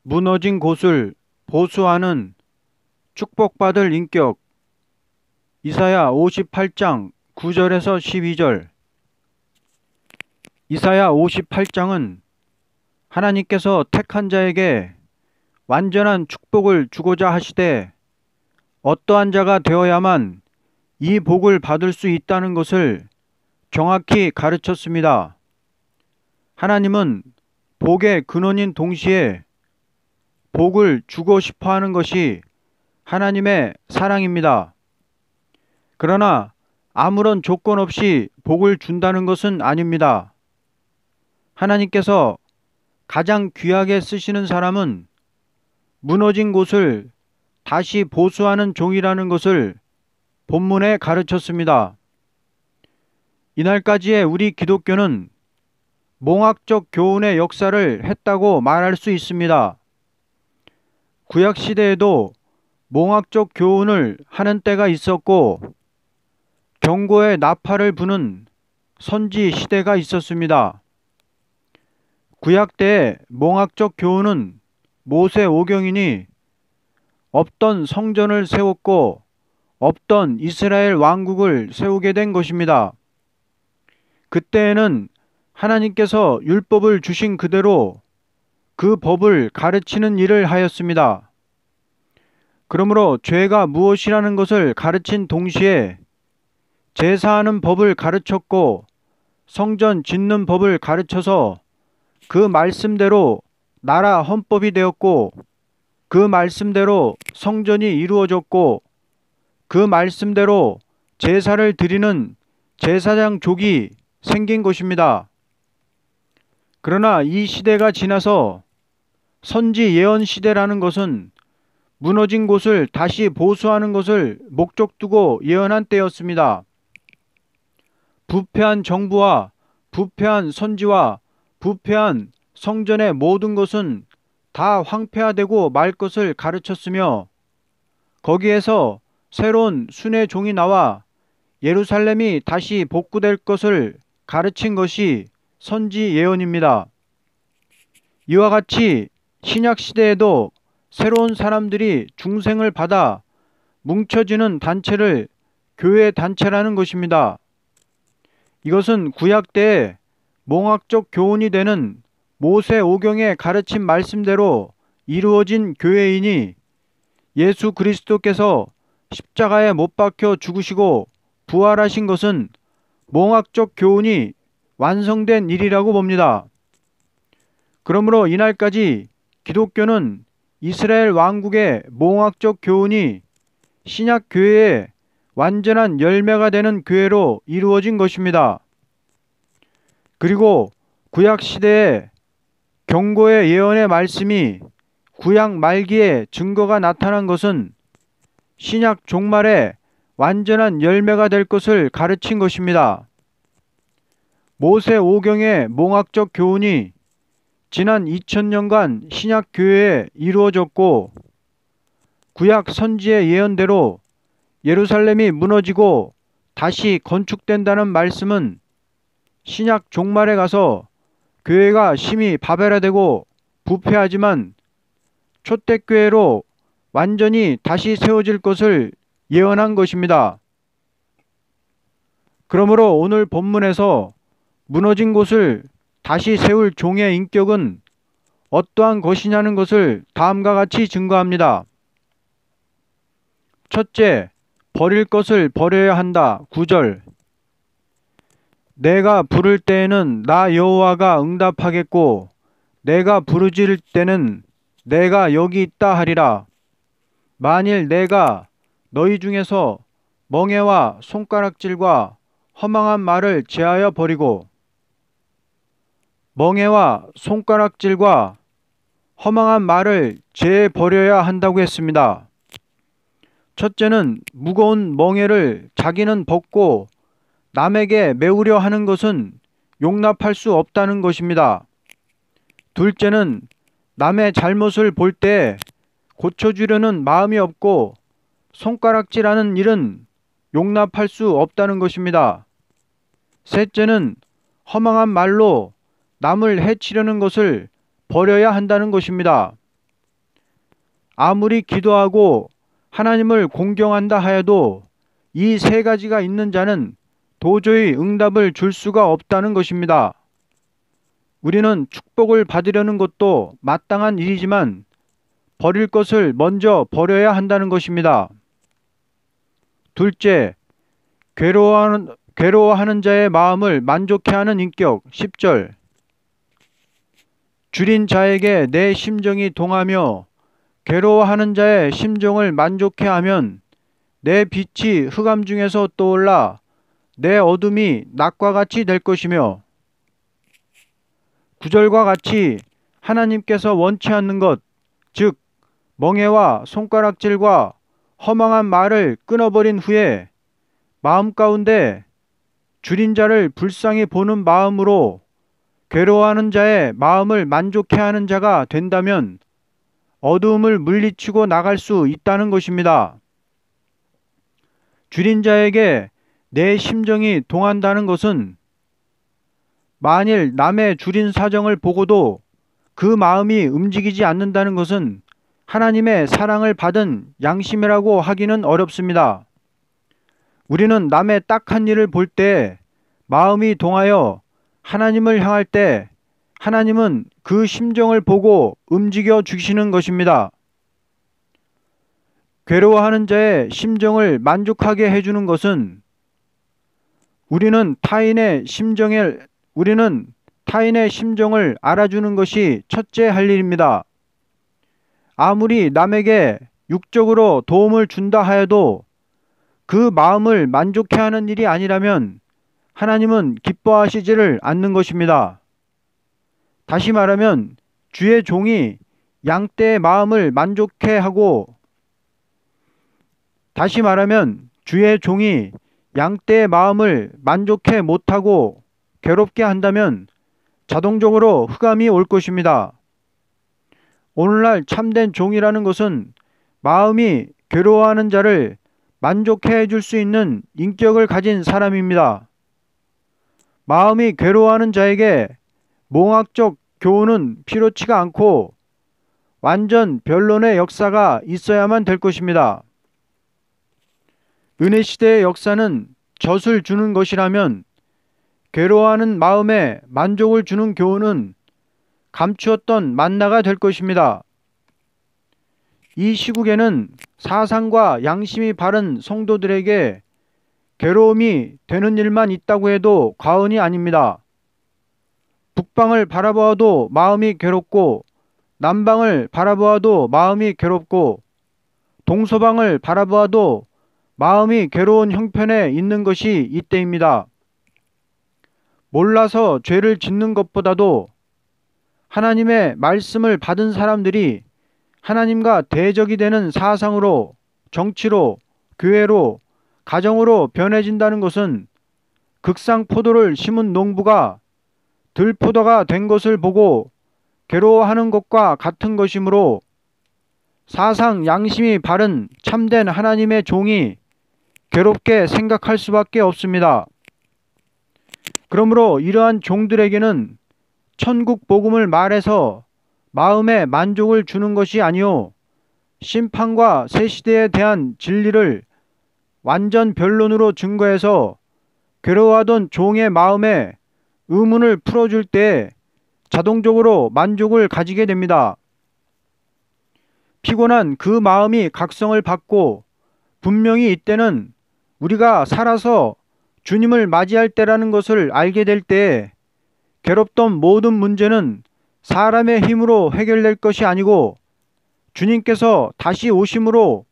무너진 곳을 보수하는 축복받을 인격. 이사야 58장 9절에서 12절. 이사야 58장은 하나님께서 택한 자에게 완전한 축복을 주고자 하시되 어떠한 자가 되어야만 이 복을 받을 수 있다는 것을 정확히 가르쳤습니다. 하나님은 복의 근원인 동시에 복을 주고 싶어 하는 것이 하나님의 사랑입니다. 그러나 아무런 조건 없이 복을 준다는 것은 아닙니다. 하나님께서 가장 귀하게 쓰시는 사람은 무너진 곳을 다시 보수하는 종이라는 것을 본문에 가르쳤습니다. 이날까지의 우리 기독교는 몽학적 교훈의 역사를 했다고 말할 수 있습니다. 구약시대에도 몽학적 교훈을 하는 때가 있었고 경고의 나팔을 부는 선지 시대가 있었습니다. 구약 때의 몽학적 교훈은 모세 오경이니 없던 성전을 세웠고 없던 이스라엘 왕국을 세우게 된 것입니다. 그때에는 하나님께서 율법을 주신 그대로 그 법을 가르치는 일을 하였습니다. 그러므로 죄가 무엇이라는 것을 가르친 동시에 제사하는 법을 가르쳤고 성전 짓는 법을 가르쳐서 그 말씀대로 나라 헌법이 되었고 그 말씀대로 성전이 이루어졌고 그 말씀대로 제사를 드리는 제사장족이 생긴 것입니다. 그러나 이 시대가 지나서 선지 예언 시대라는 것은 무너진 곳을 다시 보수하는 것을 목적 두고 예언한 때였습니다. 부패한 정부와 부패한 선지와 부패한 성전의 모든 것은 다 황폐화되고 말 것을 가르쳤으며 거기에서 새로운 순의 종이 나와 예루살렘이 다시 복구될 것을 가르친 것이 선지 예언입니다. 이와 같이 신약 시대에도 새로운 사람들이 중생을 받아 뭉쳐지는 단체를 교회 단체라는 것입니다. 이것은 구약 때의 몽학적 교훈이 되는 모세 오경의 가르친 말씀대로 이루어진 교회이니 예수 그리스도께서 십자가에 못 박혀 죽으시고 부활하신 것은 몽학적 교훈이 완성된 일이라고 봅니다. 그러므로 이날까지 기독교는 이스라엘 왕국의 몽학적 교훈이 신약 교회의 완전한 열매가 되는 교회로 이루어진 것입니다. 그리고 구약 시대에 경고의 예언의 말씀이 구약 말기에 증거가 나타난 것은 신약 종말에 완전한 열매가 될 것을 가르친 것입니다. 모세 오경의 몽학적 교훈이 지난 2000년간 신약 교회에 이루어졌고 구약 선지의 예언대로 예루살렘이 무너지고 다시 건축된다는 말씀은 신약 종말에 가서 교회가 심히 바벨화되고 부패하지만 초대교회로 완전히 다시 세워질 것을 예언한 것입니다. 그러므로 오늘 본문에서 무너진 곳을 다시 세울 종의 인격은 어떠한 것이냐는 것을 다음과 같이 증거합니다. 첫째, 버릴 것을 버려야 한다. 9절. 내가 부를 때에는 나 여호와가 응답하겠고 내가 부르짖을 때는 내가 여기 있다 하리라. 만일 내가 너희 중에서 멍에와 손가락질과 허망한 말을 제하여 버리고 멍에와 손가락질과 허망한 말을 제해 버려야 한다고 했습니다. 첫째는 무거운 멍에를 자기는 벗고 남에게 메우려 하는 것은 용납할 수 없다는 것입니다. 둘째는 남의 잘못을 볼 때 고쳐주려는 마음이 없고 손가락질하는 일은 용납할 수 없다는 것입니다. 셋째는 허망한 말로 남을 해치려는 것을 버려야 한다는 것입니다. 아무리 기도하고 하나님을 공경한다 하여도 이 세 가지가 있는 자는 도저히 응답을 줄 수가 없다는 것입니다. 우리는 축복을 받으려는 것도 마땅한 일이지만 버릴 것을 먼저 버려야 한다는 것입니다. 둘째, 괴로워하는 자의 마음을 만족해 하는 인격. 10절. 줄인 자에게 내 심정이 동하며 괴로워하는 자의 심정을 만족해 하면 내 빛이 흑암 중에서 떠올라 내 어둠이 낮과 같이 될 것이며, 9절과 같이 하나님께서 원치 않는 것, 즉 멍해와 손가락질과 허망한 말을 끊어버린 후에 마음 가운데 줄인 자를 불쌍히 보는 마음으로 괴로워하는 자의 마음을 만족해 하는 자가 된다면 어두움을 물리치고 나갈 수 있다는 것입니다. 줄인 자에게 내 심정이 동한다는 것은 만일 남의 줄인 사정을 보고도 그 마음이 움직이지 않는다는 것은 하나님의 사랑을 받은 양심이라고 하기는 어렵습니다. 우리는 남의 딱한 일을 볼 때 마음이 동하여 하나님을 향할 때 하나님은 그 심정을 보고 움직여 주시는 것입니다. 괴로워하는 자의 심정을 만족하게 해주는 것은 우리는 타인의 심정을 알아주는 것이 첫째 할 일입니다. 아무리 남에게 육적으로 도움을 준다 하여도 그 마음을 만족해 하는 일이 아니라면 하나님은 기뻐하시지를 않는 것입니다. 다시 말하면 주의 종이 양떼의 마음을 만족해 못하고 괴롭게 한다면 자동적으로 흑암이 올 것입니다. 오늘날 참된 종이라는 것은 마음이 괴로워하는 자를 만족해 줄 수 있는 인격을 가진 사람입니다. 마음이 괴로워하는 자에게 몽학적 교훈은 필요치가 않고 완전 변론의 역사가 있어야만 될 것입니다. 은혜 시대의 역사는 젖을 주는 것이라면 괴로워하는 마음에 만족을 주는 교훈은 감추었던 만나가 될 것입니다. 이 시국에는 사상과 양심이 바른 성도들에게 괴로움이 되는 일만 있다고 해도 과언이 아닙니다. 북방을 바라보아도 마음이 괴롭고, 남방을 바라보아도 마음이 괴롭고, 동서방을 바라보아도 마음이 괴로운 형편에 있는 것이 이때입니다. 몰라서 죄를 짓는 것보다도 하나님의 말씀을 받은 사람들이 하나님과 대적이 되는 사상으로, 정치로, 교회로, 가정으로 변해진다는 것은 극상포도를 심은 농부가 들포도가 된 것을 보고 괴로워하는 것과 같은 것이므로 사상 양심이 바른 참된 하나님의 종이 괴롭게 생각할 수밖에 없습니다. 그러므로 이러한 종들에게는 천국 복음을 말해서 마음에 만족을 주는 것이 아니요 심판과 새 시대에 대한 진리를 완전 변론으로 증거해서 괴로워하던 종의 마음에 의문을 풀어줄 때 자동적으로 만족을 가지게 됩니다. 피곤한 그 마음이 각성을 받고 분명히 이때는 우리가 살아서 주님을 맞이할 때라는 것을 알게 될 때 괴롭던 모든 문제는 사람의 힘으로 해결될 것이 아니고 주님께서 다시 오심으로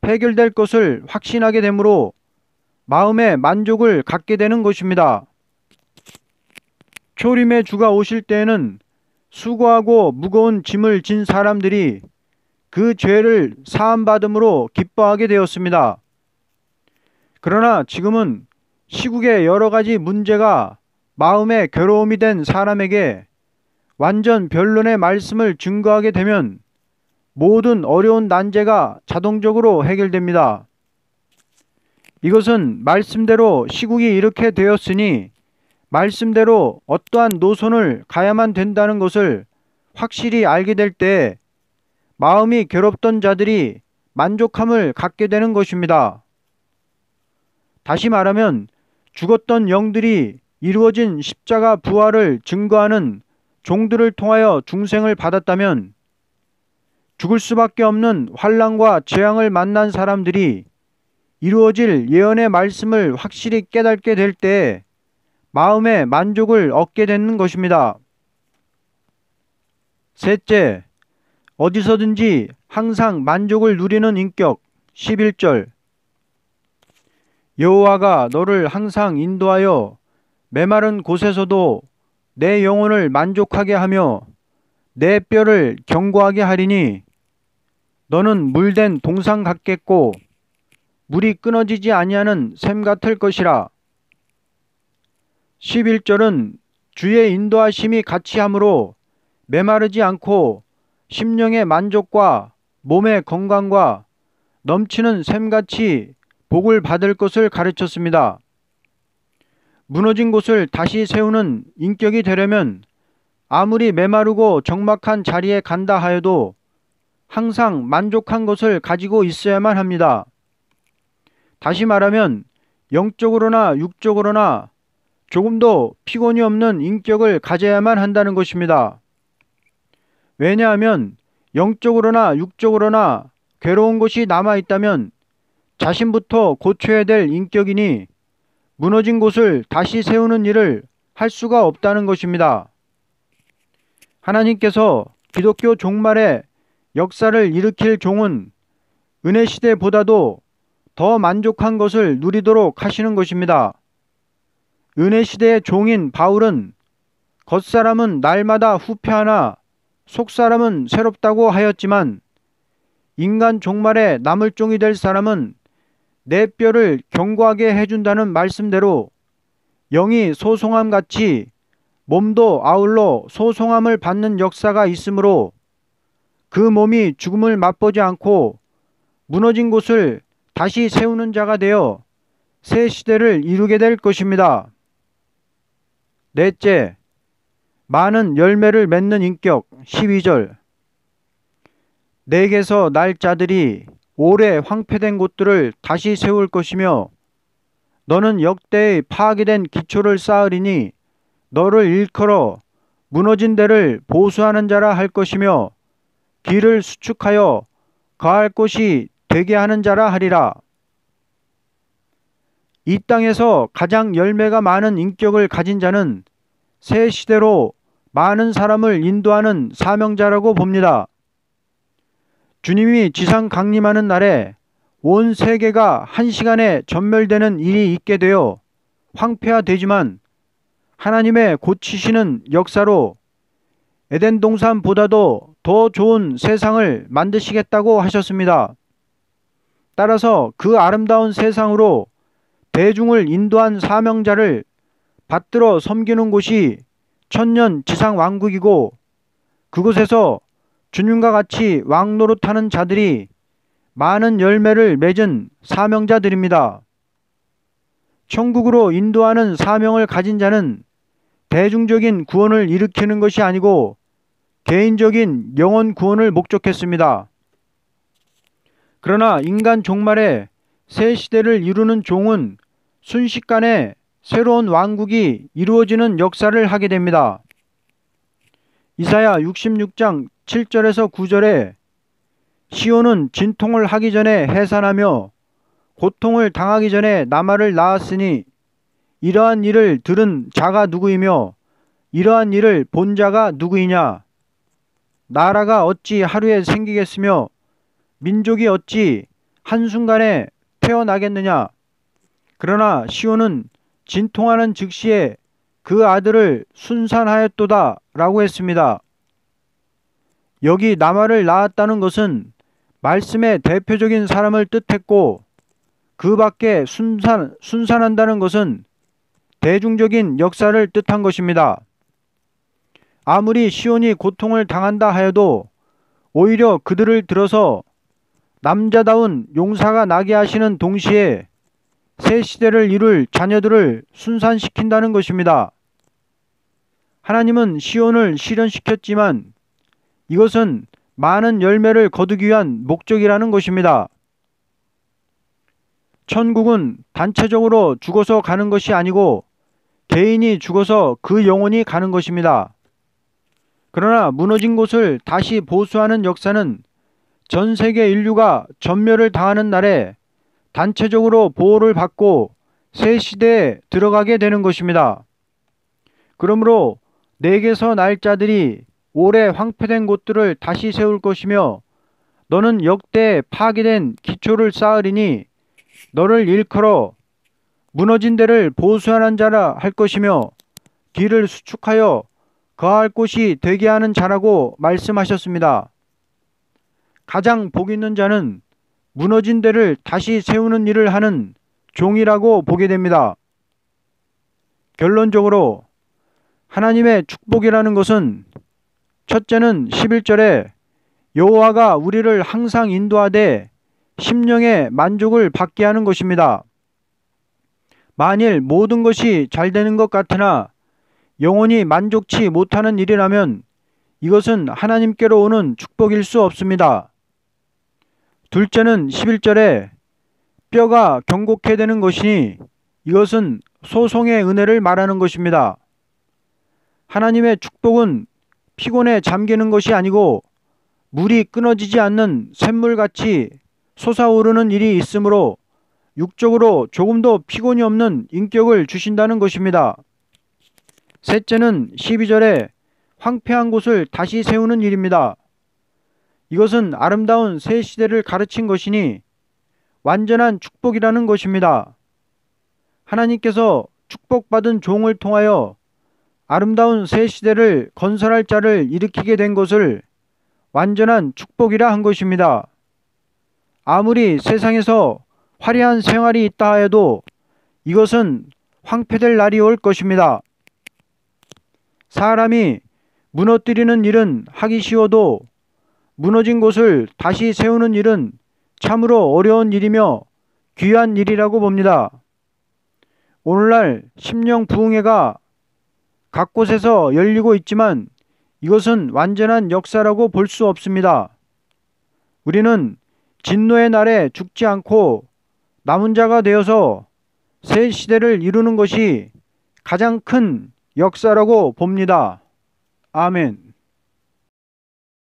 해결될 것을 확신하게 되므로 마음의 만족을 갖게 되는 것입니다. 초림의 주가 오실 때에는 수고하고 무거운 짐을 진 사람들이 그 죄를 사함받음으로 기뻐하게 되었습니다. 그러나 지금은 시국의 여러 가지 문제가 마음의 괴로움이 된 사람에게 완전 변론의 말씀을 증거하게 되면 모든 어려운 난제가 자동적으로 해결됩니다. 이것은 말씀대로 시국이 이렇게 되었으니 말씀대로 어떠한 노선을 가야만 된다는 것을 확실히 알게 될 때 마음이 괴롭던 자들이 만족함을 갖게 되는 것입니다. 다시 말하면 죽었던 영들이 이루어진 십자가 부활을 증거하는 종들을 통하여 중생을 받았다면 죽을 수밖에 없는 환난과 재앙을 만난 사람들이 이루어질 예언의 말씀을 확실히 깨닫게 될 때 마음의 만족을 얻게 되는 것입니다. 셋째, 어디서든지 항상 만족을 누리는 인격. 11절. 여호와가 너를 항상 인도하여 메마른 곳에서도 내 영혼을 만족하게 하며 내 뼈를 견고하게 하리니 너는 물된 동상 같겠고 물이 끊어지지 아니하는 샘 같을 것이라. 11절은 주의 인도하심이 같이 함으로 메마르지 않고 심령의 만족과 몸의 건강과 넘치는 샘같이 복을 받을 것을 가르쳤습니다. 무너진 곳을 다시 세우는 인격이 되려면 아무리 메마르고 적막한 자리에 간다 하여도 항상 만족한 것을 가지고 있어야만 합니다. 다시 말하면 영적으로나 육적으로나 조금도 피곤이 없는 인격을 가져야만 한다는 것입니다. 왜냐하면 영적으로나 육적으로나 괴로운 것이 남아있다면 자신부터 고쳐야 될 인격이니 무너진 곳을 다시 세우는 일을 할 수가 없다는 것입니다. 하나님께서 기독교 종말의 역사를 일으킬 종은 은혜시대보다도 더 만족한 것을 누리도록 하시는 것입니다. 은혜시대의 종인 바울은 겉사람은 날마다 후패하나 속사람은 새롭다고 하였지만 인간 종말에 남을 종이 될 사람은 내 뼈를 견고하게 해준다는 말씀대로 영이 소송함같이 몸도 아울러 소송함을 받는 역사가 있으므로 그 몸이 죽음을 맛보지 않고 무너진 곳을 다시 세우는 자가 되어 새 시대를 이루게 될 것입니다. 넷째, 많은 열매를 맺는 인격. 12절. 내게서 날 자들이 오래 황폐된 곳들을 다시 세울 것이며 너는 역대의 파괴된 기초를 쌓으리니 너를 일컬어 무너진 데를 보수하는 자라 할 것이며 길을 수축하여 거할 곳이 되게 하는 자라 하리라. 이 땅에서 가장 열매가 많은 인격을 가진 자는 새 시대로 많은 사람을 인도하는 사명자라고 봅니다. 주님이 지상 강림하는 날에 온 세계가 한 시간에 전멸되는 일이 있게 되어 황폐화되지만 하나님의 고치시는 역사로 에덴 동산보다도 더 좋은 세상을 만드시겠다고 하셨습니다. 따라서 그 아름다운 세상으로 대중을 인도한 사명자를 받들어 섬기는 곳이 천년 지상 왕국이고 그곳에서 주님과 같이 왕노릇하는 자들이 많은 열매를 맺은 사명자들입니다. 천국으로 인도하는 사명을 가진 자는 대중적인 구원을 일으키는 것이 아니고 개인적인 영혼 구원을 목적했습니다. 그러나 인간 종말에 새 시대를 이루는 종은 순식간에 새로운 왕국이 이루어지는 역사를 하게 됩니다. 이사야 66장 7절에서 9절에 시온은 진통을 하기 전에 해산하며 고통을 당하기 전에 나말을 낳았으니 이러한 일을 들은 자가 누구이며 이러한 일을 본 자가 누구이냐. 나라가 어찌 하루에 생기겠으며 민족이 어찌 한순간에 태어나겠느냐. 그러나 시온은 진통하는 즉시에 그 아들을 순산하였도다 라고 했습니다. 여기 나말을 낳았다는 것은 말씀의 대표적인 사람을 뜻했고 그 밖에 순산한다는 것은 대중적인 역사를 뜻한 것입니다. 아무리 시온이 고통을 당한다 하여도 오히려 그들을 들어서 남자다운 용사가 나게 하시는 동시에 새 시대를 이룰 자녀들을 순산시킨다는 것입니다. 하나님은 시온을 실현시켰지만 이것은 많은 열매를 거두기 위한 목적이라는 것입니다. 천국은 단체적으로 죽어서 가는 것이 아니고 개인이 죽어서 그 영혼이 가는 것입니다. 그러나 무너진 곳을 다시 보수하는 역사는 전 세계 인류가 전멸을 당하는 날에 단체적으로 보호를 받고 새 시대에 들어가게 되는 것입니다. 그러므로 내게서 날 자들이 오래 황폐된 곳들을 다시 세울 것이며 너는 역대 파괴된 기초를 쌓으리니 너를 일컬어 무너진 데를 보수하는 자라 할 것이며 뒤를 수축하여 거할 곳이 되게 하는 자라고 말씀하셨습니다. 가장 복 있는 자는 무너진 데를 다시 세우는 일을 하는 종이라고 보게 됩니다. 결론적으로 하나님의 축복이라는 것은 첫째는 11절에 여호와가 우리를 항상 인도하되 심령의 만족을 받게 하는 것입니다. 만일 모든 것이 잘 되는 것 같으나 영혼이 만족치 못하는 일이라면 이것은 하나님께로 오는 축복일 수 없습니다. 둘째는 11절에 뼈가 경고케 되는 것이니 이것은 소송의 은혜를 말하는 것입니다. 하나님의 축복은 피곤에 잠기는 것이 아니고 물이 끊어지지 않는 샘물같이 솟아오르는 일이 있으므로 육적으로 조금도 피곤이 없는 인격을 주신다는 것입니다. 셋째는 12절에 황폐한 곳을 다시 세우는 일입니다. 이것은 아름다운 새 시대를 가르친 것이니 완전한 축복이라는 것입니다. 하나님께서 축복받은 종을 통하여 아름다운 새 시대를 건설할 자를 일으키게 된 것을 완전한 축복이라 한 것입니다. 아무리 세상에서 화려한 생활이 있다 해도 이것은 황폐될 날이 올 것입니다. 사람이 무너뜨리는 일은 하기 쉬워도 무너진 곳을 다시 세우는 일은 참으로 어려운 일이며 귀한 일이라고 봅니다. 오늘날 심령 부흥회가 각 곳에서 열리고 있지만 이것은 완전한 역사라고 볼 수 없습니다. 우리는 진노의 날에 죽지 않고 남은 자가 되어서 새 시대를 이루는 것이 가장 큰 역사라고 봅니다. 아멘.